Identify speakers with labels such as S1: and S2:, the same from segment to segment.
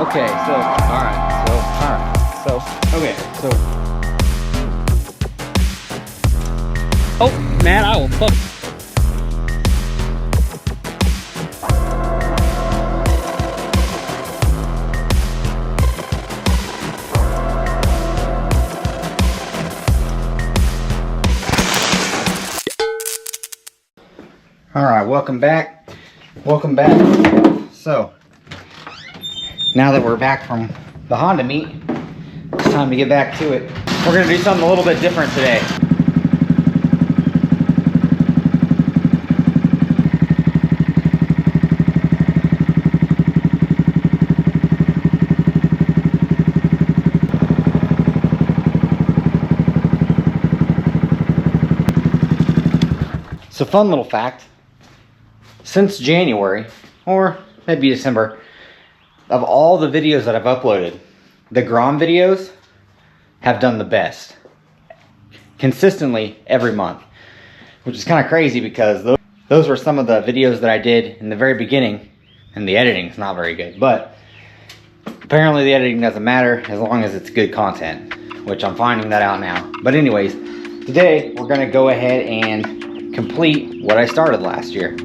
S1: Okay, so, oh, man, I will fuck.
S2: All right, welcome back. So, now that we're back from the Honda meet, it's time to get back to it. We're gonna do something a little bit different today. So, fun little fact, since January, or maybe December, of all the videos that I've uploaded, the Grom videos have done the best. Consistently every month. Which is kind of crazy because those were some of the videos that I did in the very beginning, and the editing is not very good. But apparently the editing doesn't matter as long as it's good content, which I'm finding that out now. But anyways, today we're going to go ahead and complete what I started last year.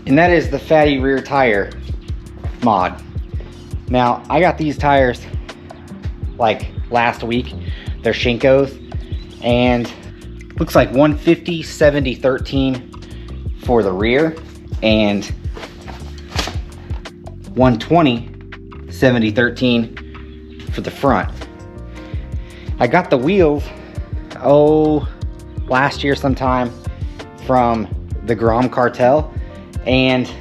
S2: And that is the fatty rear tire mod. Now, I got these tires like last week. They're Shinkos, and looks like 150 70 13 for the rear and 120 70 13 for the front. I got the wheels last year sometime from the Grom Cartel, and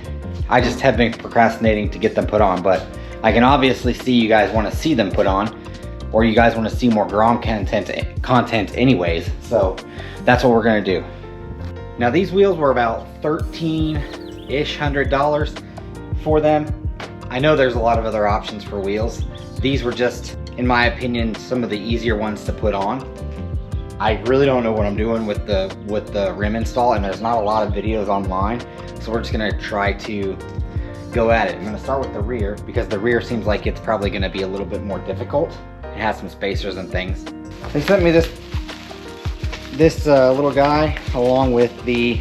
S2: I just have been procrastinating to get them put on, but I can obviously see you guys want to see them put on, or you guys want to see more Grom content anyways, so that's what we're going to do. Now, these wheels were about $1,300-ish for them. I know there's a lot of other options for wheels. These were just, in my opinion, some of the easier ones to put on. I really don't know what I'm doing with the rim install, and there's not a lot of videos online, so we're just gonna try to go at it. I'm gonna start with the rear because the rear seems like it's probably gonna be a little bit more difficult. It has some spacers and things. They sent me this little guy along with the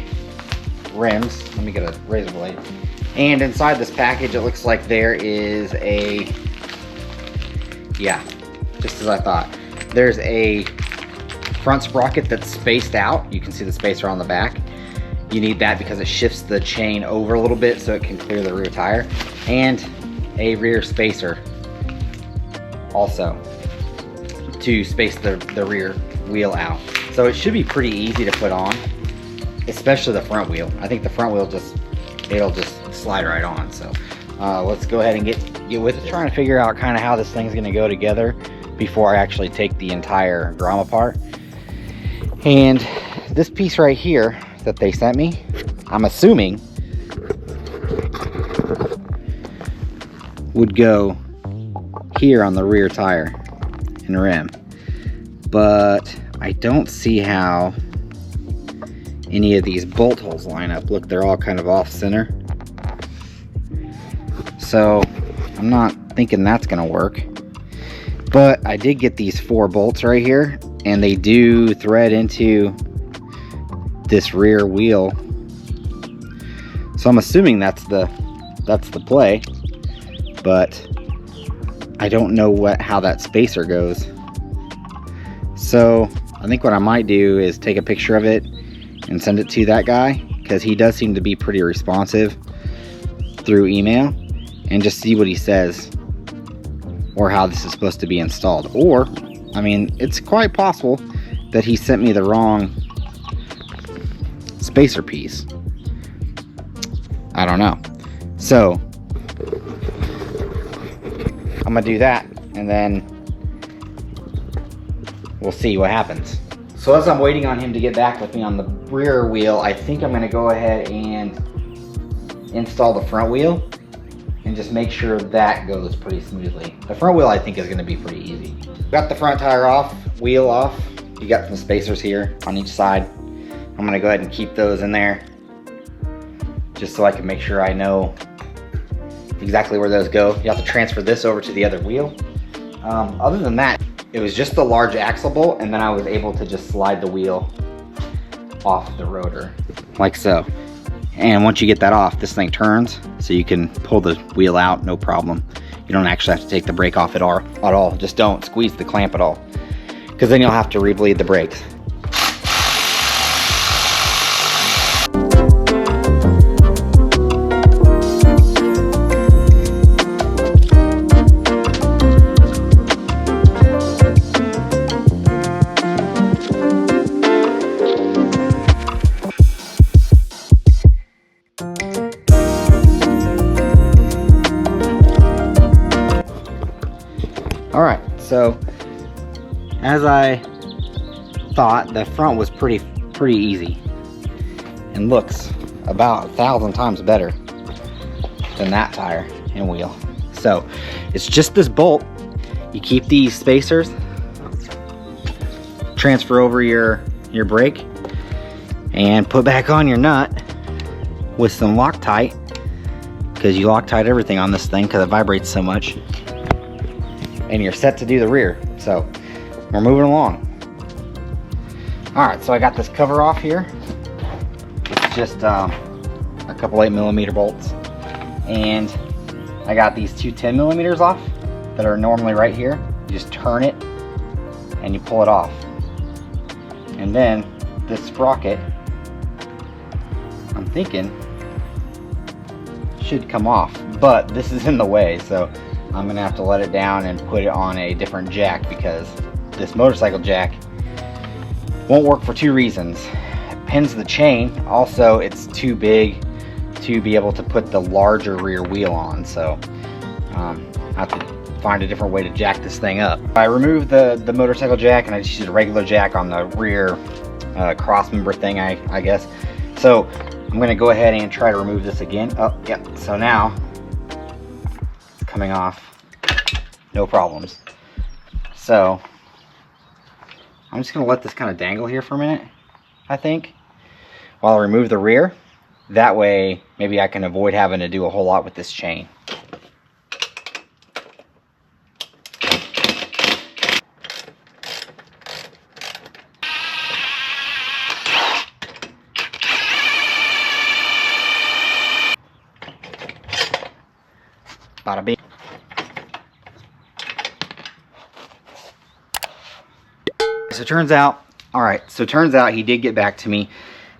S2: rims. Let me get a razor blade. And inside this package, it looks like there is a, yeah, just as I thought. There's a front sprocket that's spaced out. You can see the spacer on the back. You need that because it shifts the chain over a little bit so it can clear the rear tire. And a rear spacer also to space the rear wheel out. So it should be pretty easy to put on, especially the front wheel. I think the front wheel it'll just slide right on. So let's go ahead and get with it. Trying to figure out kind of how this thing's gonna go together before I actually take the entire Grom apart. And this piece right here that they sent me, I'm assuming would go here on the rear tire and rim, but I don't see how any of these bolt holes line up. Look, they're all kind of off center, so I'm not thinking that's gonna work. But I did get these 4 bolts right here, and they do thread into this rear wheel. So I'm assuming that's the play, but I don't know how that spacer goes. So I think what I might do is take a picture of it and send it to that guy, because he does seem to be pretty responsive through email, and just see what he says, or how this is supposed to be installed. Or, I mean, it's quite possible that he sent me the wrong spacer piece. I don't know. So I'm gonna do that, and then we'll see what happens. So as I'm waiting on him to get back with me on the rear wheel, I think I'm gonna go ahead and install the front wheel. and just make sure that goes pretty smoothly. The front wheel I think is gonna be pretty easy. Got the front tire off, wheel off. You got some spacers here on each side. I'm gonna go ahead and keep those in there just so I can make sure I know exactly where those go. You have to transfer this over to the other wheel. Other than that, it was just the large axle bolt, and then I was able to just slide the wheel off the rotor, like so. And once you get that off, this thing turns, so you can pull the wheel out, no problem. You don't actually have to take the brake off at all. Just don't squeeze the clamp at all, because then you'll have to re-bleed the brakes. All right, so as I thought, the front was pretty easy and looks about 1,000 times better than that tire and wheel. So it's just this bolt. You keep these spacers, transfer over your brake, and put back on your nut with some Loctite, because you Loctite everything on this thing because it vibrates so much. And you're set to do the rear. So we're moving along. All right, so I got this cover off here. It's just a couple 8mm bolts, and I got these two 10mm off that are normally right here. You just turn it and you pull it off, and then this sprocket, I'm thinking, should come off, but this is in the way, so I'm gonna have to let it down and put it on a different jack, because this motorcycle jack won't work for two reasons. It pins the chain, also it's too big to be able to put the larger rear wheel on, so I have to find a different way to jack this thing up. I removed the motorcycle jack and I just used a regular jack on the rear cross member thing, I guess. So I'm gonna go ahead and try to remove this again. Oh, yep, so now coming off, no problems. So I'm just gonna let this kind of dangle here for a minute, I think, while I remove the rear. That way maybe I can avoid having to do a whole lot with this chain. Bada bing. So turns out, turns out he did get back to me,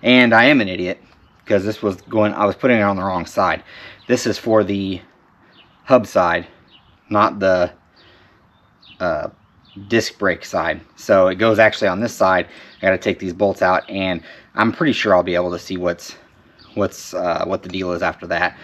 S2: and I am an idiot, because this was I was putting it on the wrong side. This is for the hub side, not the disc brake side. So it goes actually on this side. I gotta take these bolts out, and I'm pretty sure I'll be able to see what the deal is after that.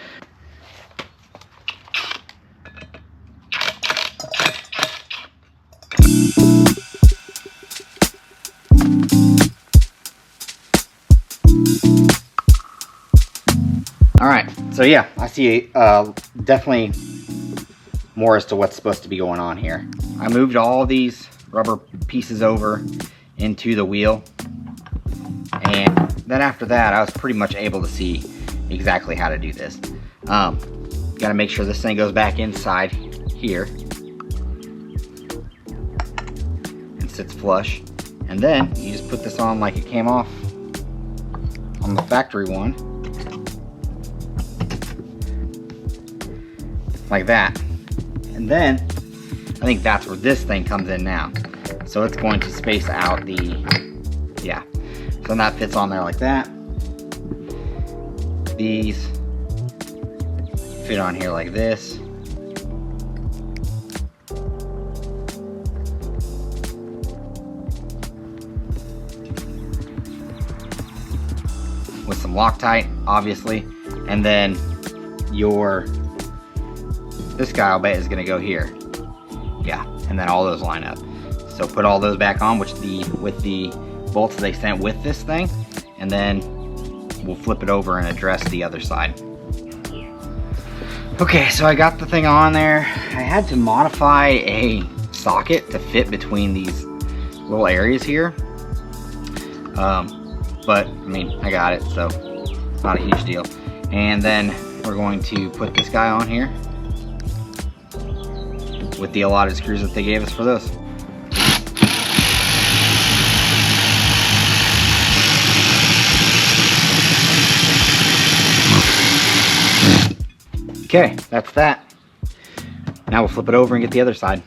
S2: Alright, so yeah, I see definitely more as to what's supposed to be going on here. I moved all these rubber pieces over into the wheel, and then after that I was pretty much able to see exactly how to do this. Gotta make sure this thing goes back inside here and sits flush, and then you just put this on like it came off on the factory one, like that. And then I think that's where this thing comes in now. So it's going to space out yeah. So that fits on there like that. These fit on here like this. With some Loctite, obviously. And then this guy, I'll bet, is gonna go here. Yeah, and then all those line up. So put all those back on, with the bolts they sent with this thing, and then we'll flip it over and address the other side. Okay, so I got the thing on there. I had to modify a socket to fit between these little areas here. But I mean, I got it, so not a huge deal. And then we're going to put this guy on here with the allotted screws that they gave us for those. Okay, that's that. Now we'll flip it over and get the other side.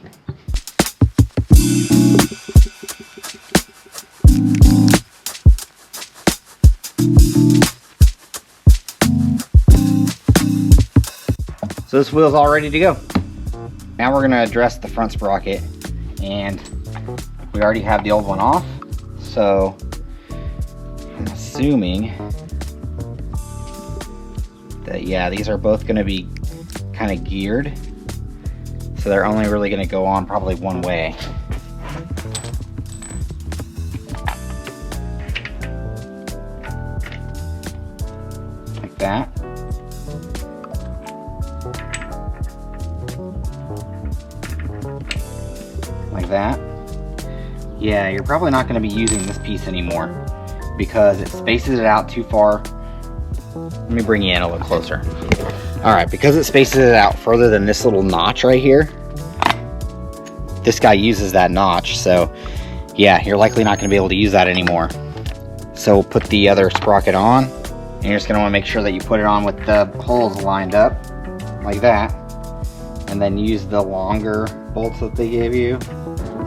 S2: So this wheel's all ready to go. Now we're gonna address the front sprocket, and we already have the old one off, so I'm assuming that, yeah, these are both gonna be kind of geared, so they're only really gonna go on probably one way. Like that. Like that. Yeah, you're probably not going to be using this piece anymore because it spaces it out too far. Let me bring you in a little closer. Alright, because it spaces it out further than this little notch right here, this guy uses that notch, so yeah, you're likely not going to be able to use that anymore. So we'll put the other sprocket on, and you're just going to want to make sure that you put it on with the holes lined up, like that, and then use the longer bolts that they gave you.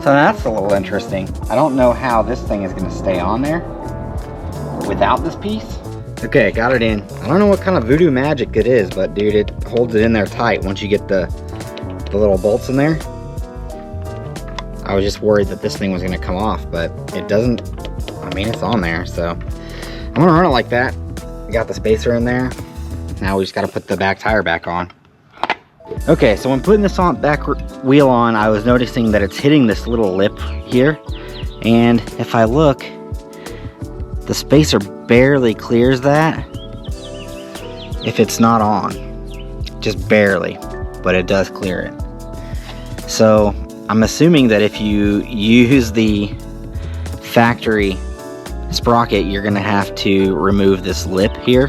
S2: So that's a little interesting. I don't know how this thing is going to stay on there without this piece. Okay, got it in. I don't know what kind of voodoo magic it is, but dude, it holds it in there tight once you get the little bolts in there. I was just worried that this thing was going to come off, but it doesn't. I mean, it's on there, so I'm going to run it like that. We got the spacer in there. Now we just got to put the back tire back on. Okay, so when putting this on back wheel on, I was noticing that it's hitting this little lip here, and if I look, the spacer barely clears that if it's not on, just barely, but it does clear it. So I'm assuming that if you use the factory sprocket, you're gonna have to remove this lip here,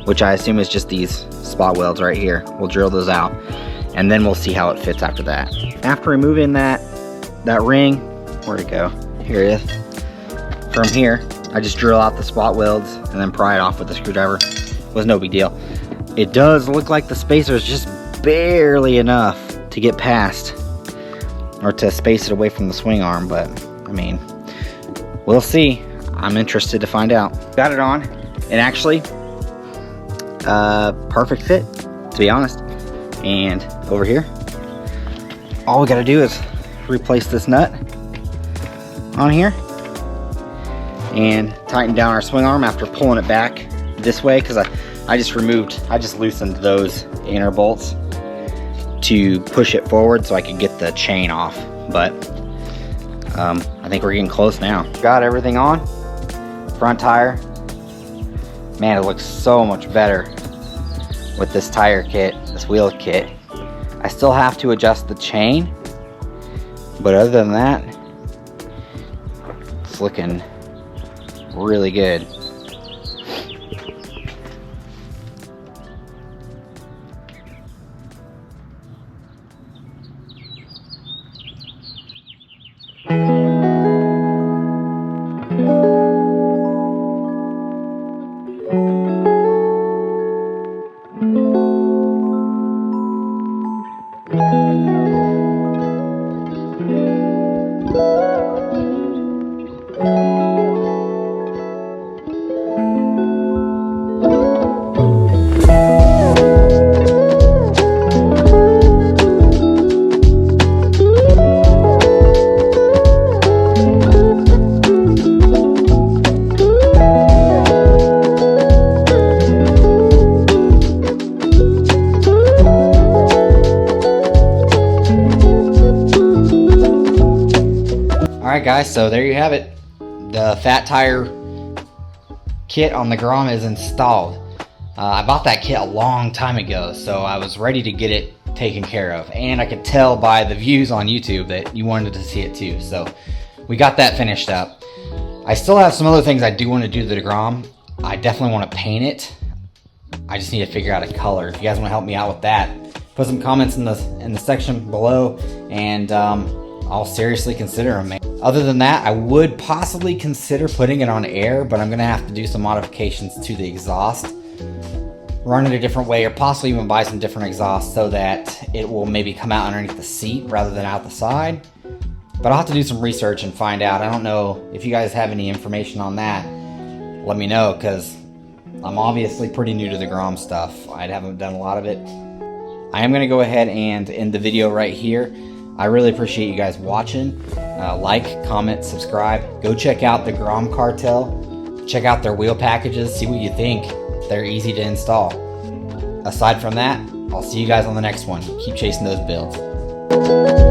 S2: which I assume is just these spot welds right here. We'll drill those out, and then we'll see how it fits after that. After removing that ring, where'd it go? Here it is. From here, I just drill out the spot welds and then pry it off with a screwdriver. It was no big deal. It does look like the spacer is just barely enough to get past, or to space it away from the swing arm, but I mean, we'll see. I'm interested to find out. Got it on, and actually, perfect fit, to be honest. And over here, all we gotta do is replace this nut on here and tighten down our swing arm after pulling it back this way, because I just loosened those inner bolts to push it forward so I could get the chain off. But I think we're getting close now. Got everything on. Front tire. Man, it looks so much better with this tire kit, this wheel kit. I still have to adjust the chain, but other than that, it's looking really good. Alright guys, so there you have it. The fat tire kit on the Grom is installed. I bought that kit a long time ago, so I was ready to get it taken care of. And I could tell by the views on YouTube that you wanted to see it too. So we got that finished up. I still have some other things I do want to do to the Grom. I definitely want to paint it. I just need to figure out a color. If you guys want to help me out with that, put some comments in the section below, and I'll seriously consider them. Other than that, I would possibly consider putting it on air, but I'm gonna have to do some modifications to the exhaust, run it a different way, or possibly even buy some different exhaust so that it will maybe come out underneath the seat rather than out the side. But I'll have to do some research and find out. I don't know if you guys have any information on that. Let me know, because I'm obviously pretty new to the Grom stuff. I haven't done a lot of it. I am going to go ahead and end the video right here. I really appreciate you guys watching. Like, comment, subscribe. Go check out the Grom Cartel. Check out their wheel packages. See what you think. They're easy to install. Aside from that, I'll see you guys on the next one. Keep chasing those builds.